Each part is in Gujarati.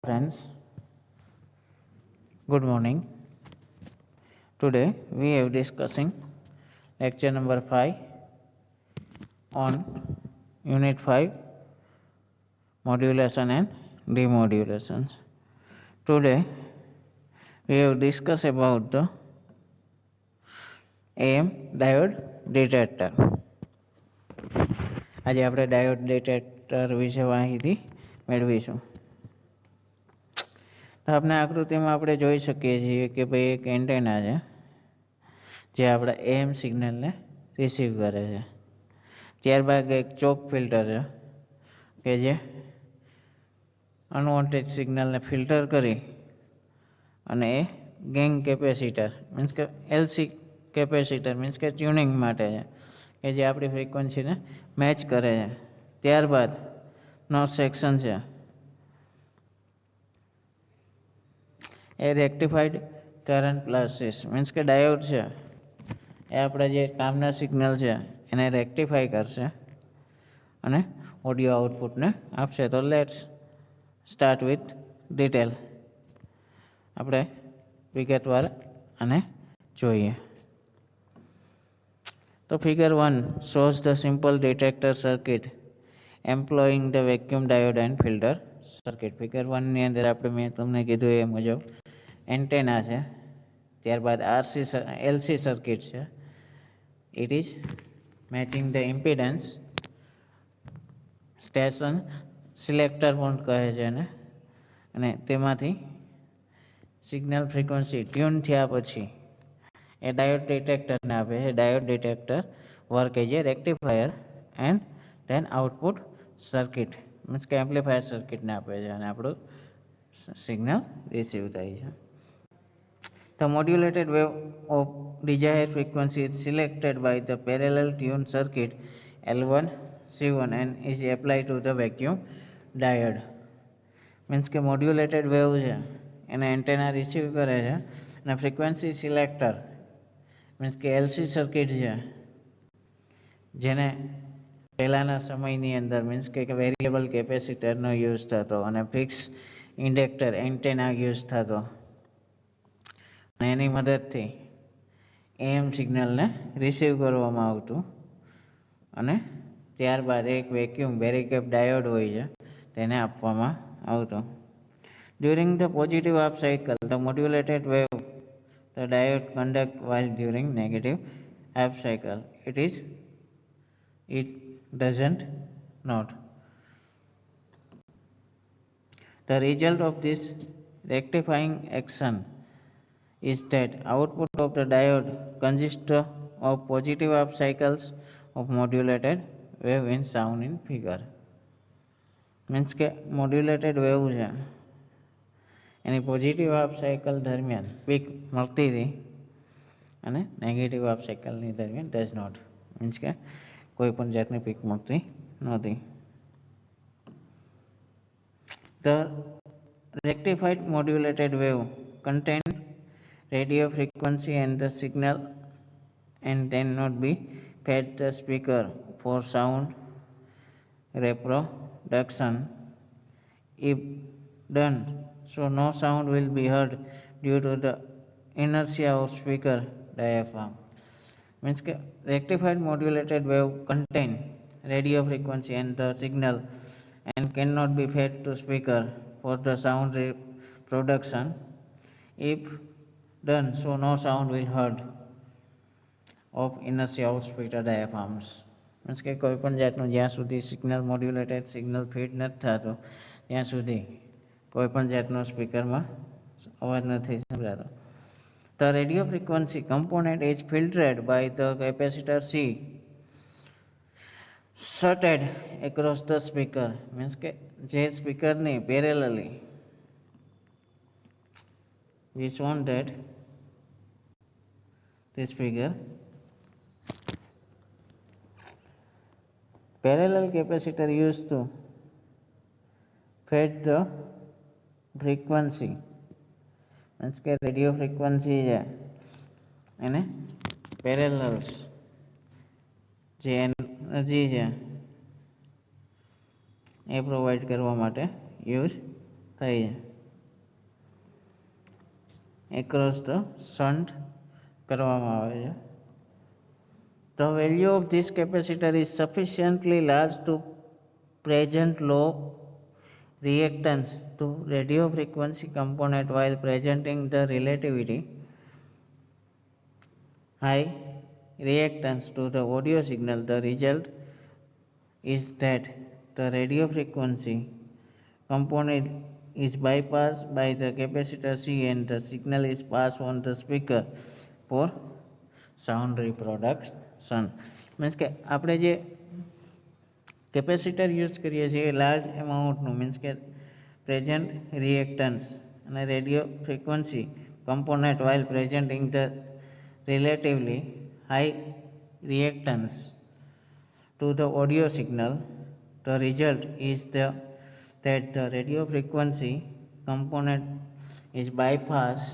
Friends, good morning. Today we are discussing lecture number 5 on unit 5 modulation and demodulations. Today we have discussed about the AM diode detector. આજે આપણે ડાયોડ ડિટેક્ટર વિશે માહિતી મેળવીશું. તો આપણે આકૃતિમાં આપણે જોઈ શકીએ છીએ કે ભાઈ એક એન્ટેના છે જે આપણા એમ સિગ્નલને રિસીવ કરે છે. ત્યારબાદ એક ચોક ફિલ્ટર છે કે જે અનવોન્ટેડ સિગ્નલને ફિલ્ટર કરી અને એ ગેઇન કેપેસિટર મીન્સ કે એલસી કેપેસિટર મીન્સ કે ટ્યુનિંગ માટે છે કે જે આપણી ફ્રીક્વન્સીને મેચ કરે છે. ત્યારબાદ નો સેક્શન છે એ રેક્ટિફાઈડ કરંટ પ્લસીસ મીન્સ કે ડાયોડ છે એ આપણા જે કામના સિગ્નલ છે એને રેક્ટિફાઈ કરશે અને ઓડિયો આઉટપુટને આપશે. તો લેટ્સ સ્ટાર્ટ વિથ ડિટેલ. આપણે વિગતવાર આને જોઈએ. તો figure 1 shows the simple detector circuit employing the vacuum diode and filter circuit. Figure 1 ની અંદર આપણે મેં તમને કીધું એ મુજબ એન્ટેના છે, ત્યારબાદ એલસી સર્કિટ છે. It is matching the impedance, station selector પણ કહે છે એને, અને તેમાંથી સિગ્નલ ફ્રીક્વન્સી ટ્યુન થયા પછી એ ડાયોડ ડિટેક્ટરને આપે છે. Diode detector work as a rectifier and then output circuit means કે એમ્પ્લીફાયર સર્કિટને આપે છે અને આપણું સિગ્નલ રિસીવ થાય છે. The modulated wave of desired frequency is selected by the parallel tuned circuit L1 C1 and is applied to the vacuum diode. Means કે મોડ્યુલેટેડ વેવ છે એને એન્ટેના રિસીવ કરે છે અને ફ્રીક્વન્સી સિલેક્ટર મીન્સ કે એલસી સર્કિટ છે જેને પહેલાંના સમયની અંદર મીન્સ કે વેરિયેબલ કેપેસિટરનો યુઝ થતો અને ફિક્સ ઇન્ડક્ટર એન્ટેના યુઝ થતો અને એની મદદથી એમ સિગ્નલને રિસીવ કરવામાં આવતું અને ત્યારબાદ એક વેક્યુમ બેરીકેપ ડાયોડ હોય છે તેને આપવામાં આવતો. During the positive half cycle the modulated wave the diode conduct while during negative half cycle it doesn't not. The result of this rectifying action is that output of the diode consists of positive half cycles of modulated wave in shown in figure. Means કે મોડ્યુલેટેડ વેવ છે એની પોઝિટિવ હાફ સાયકલ દરમિયાન પીક મળતી હતી અને નેગેટિવ હાફ સાયકલની દરમિયાન ડઝ નોટ મીન્સ કે કોઈ પણ જાતની પીક મળતી નહોતી. The rectified modulated wave contain radio frequency and the signal and then not be fed the speaker for sound reproduction. If done, so no sound will be heard due to the inertia of speaker diaphragm. Means કે rectified modulated wave contain radio frequency and the signal and cannot be fed to speaker for the sound reproduction. If done, so no sound will heard of inertia of speaker diaphragms. Means કે કોઈ પણ જાતનું જ્યાં સુધી સિગ્નલ મોડ્યુલેટેડ સિગ્નલ ફીડ નથી થતું ત્યાં સુધી કોઈ પણ જાતનો સ્પીકરમાં અવાજ નથી સંભળાતો. The radio frequency component is filtered by the capacitor C shunted across the speaker. Means કે જે સ્પીકરની parallelly we shown that this figure parallel capacitor used to fed the frequency means કે રેડિયો ફ્રીક્વન્સી છે એને પેરેલલ્સ જે એનર્જી છે એ પ્રોવાઈડ કરવા માટે યુઝ થઈ છે. એક્રોસ ધ શન્ટ કરવામાં આવે છે. The value of this capacitor is sufficiently large to present low reactance to radio frequency component while presenting the relativity high reactance to the audio signal. The result is that the radio frequency component is bypassed by the capacitor C and the signal is passed on the speaker for sound reproduction. Means કે આપણે જે કેપેસિટર યુઝ કરીએ છીએ એ લાર્જ એમાઉન્ટનું મીન્સ કે પ્રેઝન્ટ રિએક્ટન્સ અને radio frequency component while presenting the relatively high reactance to the audio signal. The result is that the radio frequency component is bypassed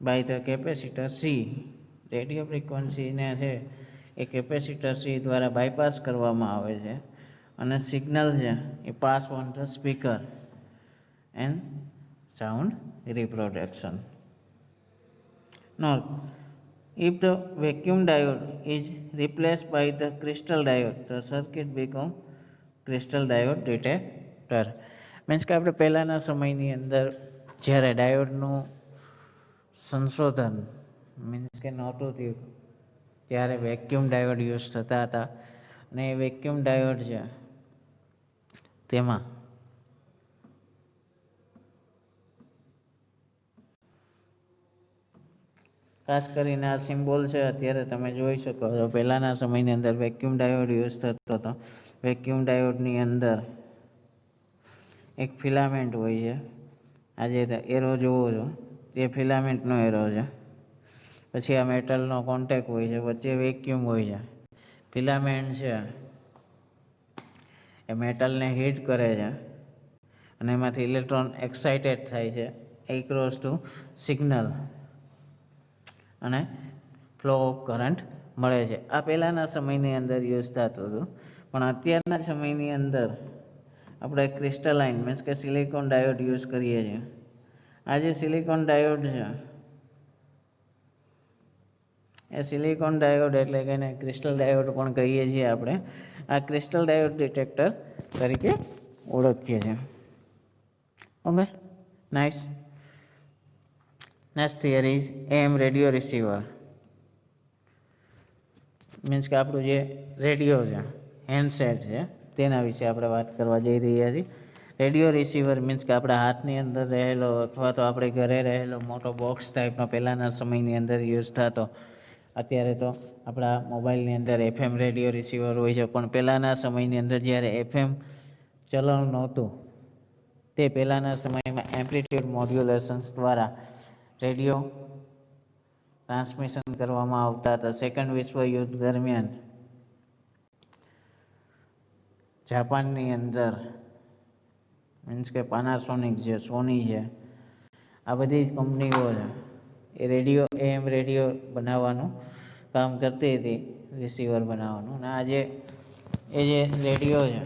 by the capacitor C. Radio ફ્રીક્વન્સીને છે એ કેપેસિટર સી દ્વારા બાયપાસ કરવામાં આવે છે અને સિગ્નલ છે એ pass on the speaker and sound reproduction. Note, if the vacuum diode is replaced by the crystal diode, the circuit become crystal diode detector. Means કે આપણે પહેલાંના સમયની અંદર જ્યારે ડાયોડનું સંશોધન મીન્સ કે નહોતું થયું ત્યારે વેક્યુમ ડાયોડ યુઝ થતા હતા અને એ વેક્યુમ ડાયોડ છે તેમાં ખાસ કરીને આ સિમ્બોલ છે અત્યારે તમે જોઈ શકો છો. પહેલાંના સમયની અંદર વેક્યુમ ડાયોડ યુઝ થતો હતો. વેક્યુમ ડાયોડની અંદર એક ફિલામેન્ટ હોય છે. આજે એરો જોવો છો તે ફિલામેન્ટનો એરો છે. પછી આ મેટલનો કોન્ટેક હોય છે, વચ્ચે વેક્યુમ હોય છે. ફિલામેન્ટ છે એ મેટલને હીટ કરે છે અને એમાંથી ઇલેક્ટ્રોન એક્સાઇટેડ થાય છે એક્રોસ ટુ સિગ્નલ અને ફ્લો ઓફ કરંટ મળે છે. આ પહેલાંના સમયની અંદર યુઝ થતું હતું, પણ અત્યારના સમયની અંદર આપણે ક્રિસ્ટલાઇન મીન્સ કે સિલિકોન ડાયોડ યુઝ કરીએ છીએ. આ જે સિલિકોન ડાયોડ છે એ સિલિકોન ડાયોડ એટલે કે એને ક્રિસ્ટલ ડાયોડ પણ કહીએ છીએ આપણે. આ ક્રિસ્ટલ ડાયોડ ડિટેક્ટર તરીકે ઓળખીએ છીએ. Okay, nice. Next theory is AM radio receiver. Means કે આપણું જે રેડિયો છે, હેન્ડસેટ છે, તેના વિશે આપણે વાત કરવા જઈ રહ્યા છીએ. રેડિયો રિસીવર મીન્સ કે આપણા હાથની અંદર રહેલો અથવા તો આપણે ઘરે રહેલો મોટો બોક્સ ટાઈપનો પહેલાંના સમયની અંદર યુઝ થતો. અત્યારે તો આપણા મોબાઈલની અંદર FM રેડિયો રિસીવર હોય છે, પણ પહેલાંના સમયની અંદર જ્યારે FM ચલણ નહોતું તે પહેલાંના સમયમાં એમ્પ્લિટ્યુડ મોડ્યુલેશન્સ દ્વારા રેડિયો ટ્રાન્સમિશન કરવામાં આવતા હતા. સેકન્ડ વિશ્વયુદ્ધ દરમિયાન જાપાનની અંદર મીન્સ કે પાનાસોનિક છે, સોની છે, આ બધી જ કંપનીઓ છે એ રેડિયો AM રેડિયો બનાવવાનું કામ કરતી હતી, રિસીવર બનાવવાનું. અને આજે એ જે રેડિયો છે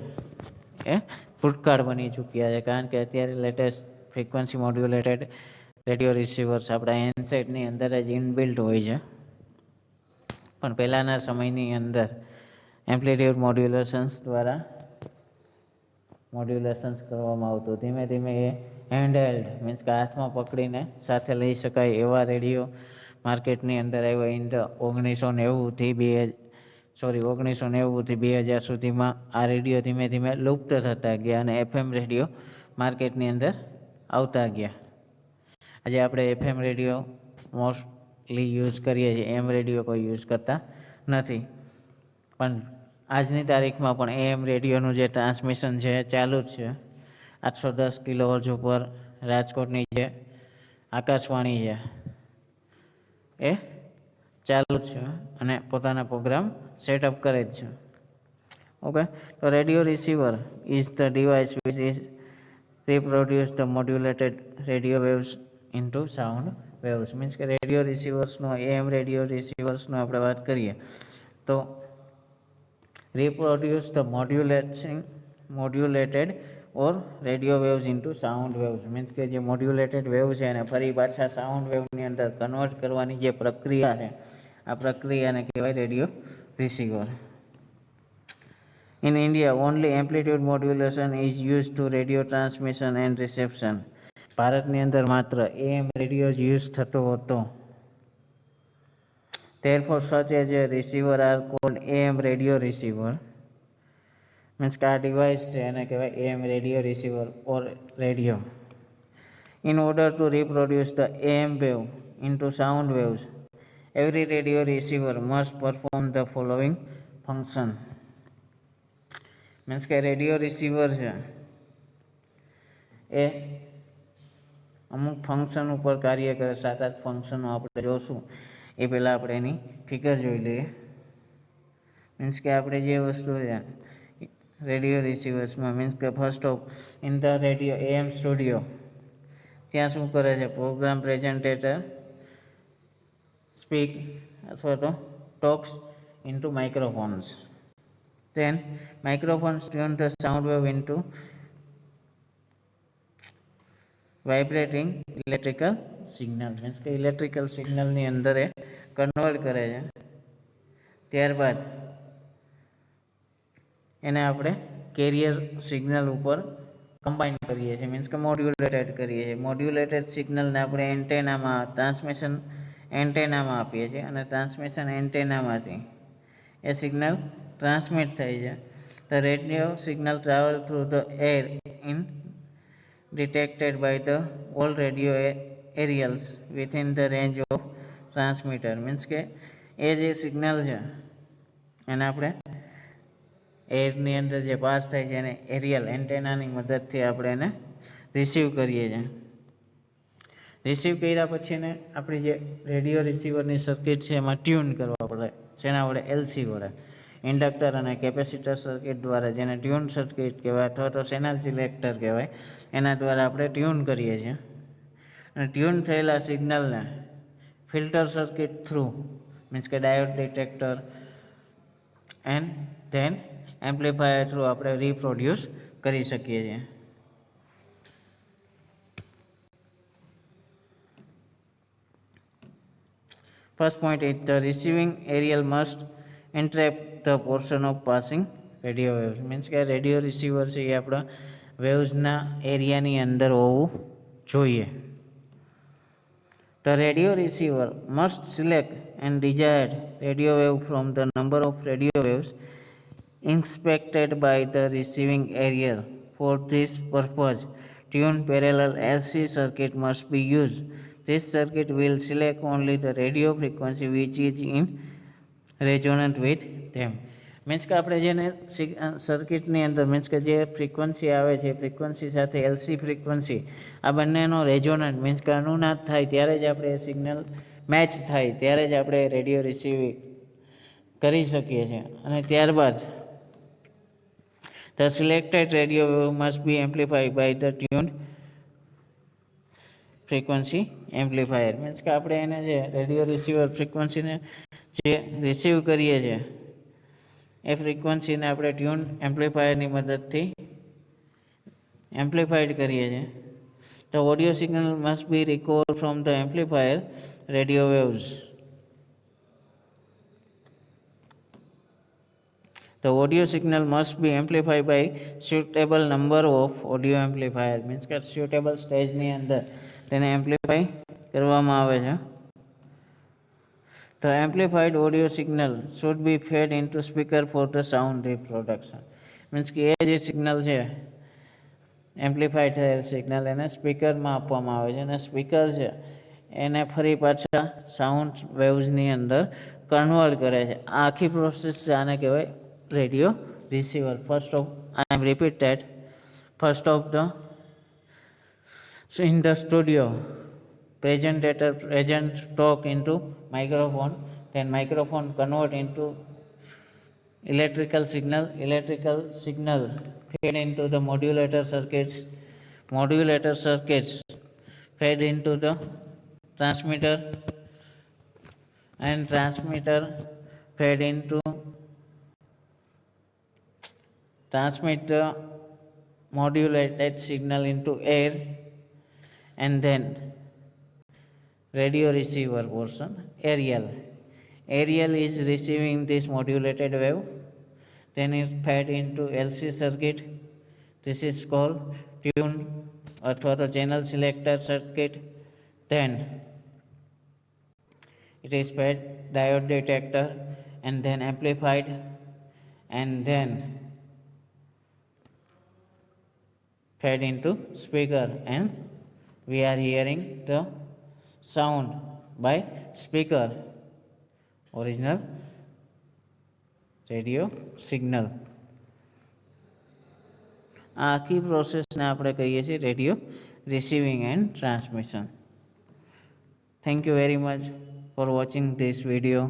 એ ભૂતકાળ બની ચૂક્યા છે, કારણ કે અત્યારે લેટેસ્ટ ફ્રીક્વન્સી મોડ્યુલેટેડ રેડિયો રિસીવર્સ આપણા હેન્ડસેટની અંદર જ ઇનબિલ્ટ હોય છે. પણ પહેલાંના સમયની અંદર એમ્પ્લિટ્યુડ મોડ્યુલેશન્સ દ્વારા મોડ્યુલેશન્સ કરવામાં આવતું. ધીમે ધીમે એ હેન્ડહેલ્ડ મીન્સ કે હાથમાં પકડીને સાથે લઈ શકાય એવા રેડિયો માર્કેટની અંદર આવ્યા. ઇન ધ 1990થી 2000 સુધીમાં આ રેડિયો ધીમે ધીમે લુપ્ત થતા ગયા અને FM રેડિયો માર્કેટની અંદર આવતા ગયા. આજે આપણે FM રેડિયો મોસ્ટલી યુઝ કરીએ છીએ, AM રેડિયો કોઈ યુઝ કરતા નથી. પણ આજની તારીખમાં પણ AM રેડિયોનું જે ટ્રાન્સમિશન છે એ ચાલુ જ છે. 810 કિલોહર્ટ્ઝ ઉપર રાજકોટની જે આકાશવાણી છે એ ચાલુ જ છે અને પોતાના પ્રોગ્રામ સેટઅપ કરે જ છે. ઓકે, તો radio receiver is the device which is reproduce the modulated radio waves into sound waves. Means કે રેડિયો રિસીવર્સનો AM રેડિયો રિસીવર્સનો આપણે વાત કરીએ તો reproduce the modulated or radio waves into sound waves. Means કે જે મોડ્યુલેટેડ વેવ છે એને ફરી પાછા સાઉન્ડ વેવની અંદર કન્વર્ટ કરવાની જે પ્રક્રિયા છે, આ પ્રક્રિયાને કહેવાય radio receiver. In India, only amplitude modulation is used to radio transmission and reception. ભારતની અંદર માત્ર AM રેડિયો જ યુઝ થતો હતો. Therefore, such as a receiver are called AM radio receiver. Means કે આ ડિવાઇસ છે એને કહેવાય AM radio receiver or radio. In order to reproduce the AM wave into sound waves, every radio receiver must perform the following function. Means કે રેડિયો રિસીવર છે એ અમુક ફંક્શન ઉપર કાર્ય કરે. 7-8 ફંક્શનો આપણે જોશું, એ પહેલાં આપણે એની ફિગર જોઈ લઈએ. મીન્સ કે આપણે જે વસ્તુ છે રેડિયો રિસીવર્સમાં, મીન્સ કે first of in the radio AM studio, ત્યાં શું કરે છે? પ્રોગ્રામ પ્રેઝન્ટેટર સ્પીક અથવા તો talks into microphones. Then microphones tune the sound wave into vibrating electrical signal. Means કે ઇલેક્ટ્રિકલ સિગ્નલની અંદર એ કન્વર્ટ કરે છે. ત્યારબાદ એને આપણે કેરિયર સિગ્નલ ઉપર કમ્બાઈન કરીએ છીએ, મીન્સ કે મોડ્યુલેટેડ કરીએ છીએ. મોડ્યુલેટેડ સિગ્નલને આપણે એન્ટેનામાં ટ્રાન્સમિશન એન્ટેનામાં આપીએ છીએ અને ટ્રાન્સમિશન એન્ટેનામાંથી એ સિગ્નલ ટ્રાન્સમિટ થાય છે. The radio signal travel through the air in detected by the all radio aerials within the range of transmitter. Means કે એ જે સિગ્નલ છે એને આપણે એરની અંદર જે પાસ થાય છે એને એરિયલ એન્ટેનાની મદદથી આપણે એને રિસીવ કરીએ છીએ. રિસીવ કર્યા પછી એને આપણી જે રેડિયો રિસીવરની સર્કિટ છે એમાં ટ્યુન કરવા પડે, જેના વડે LC વડે ઇન્ડક્ટર અને કેપેસિટર સર્કિટ દ્વારા, જેને ટ્યુન સર્કિટ કહેવાય અથવા તો ચેનલ સિલેક્ટર કહેવાય, એના દ્વારા આપણે ટ્યુન કરીએ છીએ. અને ટ્યુન થયેલા સિગ્નલને ફિલ્ટર સર્કિટ થ્રુ, મીન્સ કે diode detector and then amplifier through આપણે રીપ્રોડ્યુસ કરી શકીએ છીએ. First point is the receiving aerial must interrupt the portion of passing radio waves. Means કે રેડિયો રિસીવર છે એ આપણા વેવ્સના એરિયાની અંદર હોવું જોઈએ. The radio receiver must select and desired radio wave from the number of radio waves inspected by the receiving aerial. For this purpose, tuned parallel LC circuit must be used. This circuit will select only the radio frequency which is in resonance with them. Means કે આપણે જેને સર્કિટની અંદર મીન્સ કે જે ફ્રીક્વન્સી આવે છે એ ફ્રીક્વન્સી સાથે LC ફ્રીક્વન્સી આ બંનેનો રેઝોનન્ટ મીન્સ કે અનુનાદ થાય ત્યારે જ આપણે એ સિગ્નલ મેચ થાય ત્યારે જ આપણે રેડિયો રિસીવ કરી શકીએ છીએ. અને ત્યારબાદ the selected radio wave must be amplified by the tuned frequency amplifier. Means કે આપણે એને જે રેડિયો રિસીવર ફ્રીક્વન્સીને જે રિસીવ કરીએ છીએ એ ફ્રીક્વન્સીને આપણે ટ્યુન એમ્પ્લીફાયરની મદદથી એમ્પ્લીફાઈડ કરીએ છીએ. The audio signal must be recovered from the amplifier radio waves. The audio signal must be amplified by suitable number of audio amplifier. Means કે suitable સ્ટેજની અંદર તેને એમ્પ્લીફાઈ કરવામાં આવે છે. The amplified audio signal should be fed into speaker for the sound reproduction. Means કે એ જે સિગ્નલ છે એમ્પ્લીફાઈ થયેલ સિગ્નલ એને સ્પીકરમાં આપવામાં આવે છે અને સ્પીકર છે એને ફરી પાછા સાઉન્ડ વેવ્સની અંદર કન્વર્ટ કરે છે. આ આખી પ્રોસેસ છે આને કહેવાય radio receiver. First of I am repeat that first of the in the studio presenter present talk into microphone, then microphone convert into electrical signal fed into the modulator circuits fed into the transmitter and transmitter fed into transmit the modulated signal into air, and then radio receiver portion, aerial. Aerial is receiving this modulated wave, then it fed into LC circuit. This is called tune or channel selector circuit. Then it is fed diode detector and then amplified, and then fed into speaker, and we are hearing the sound by speaker, original radio signal. આ આખી પ્રોસેસને આપણે કહીએ છીએ radio receiving end transmission. Thank you very much for watching this video.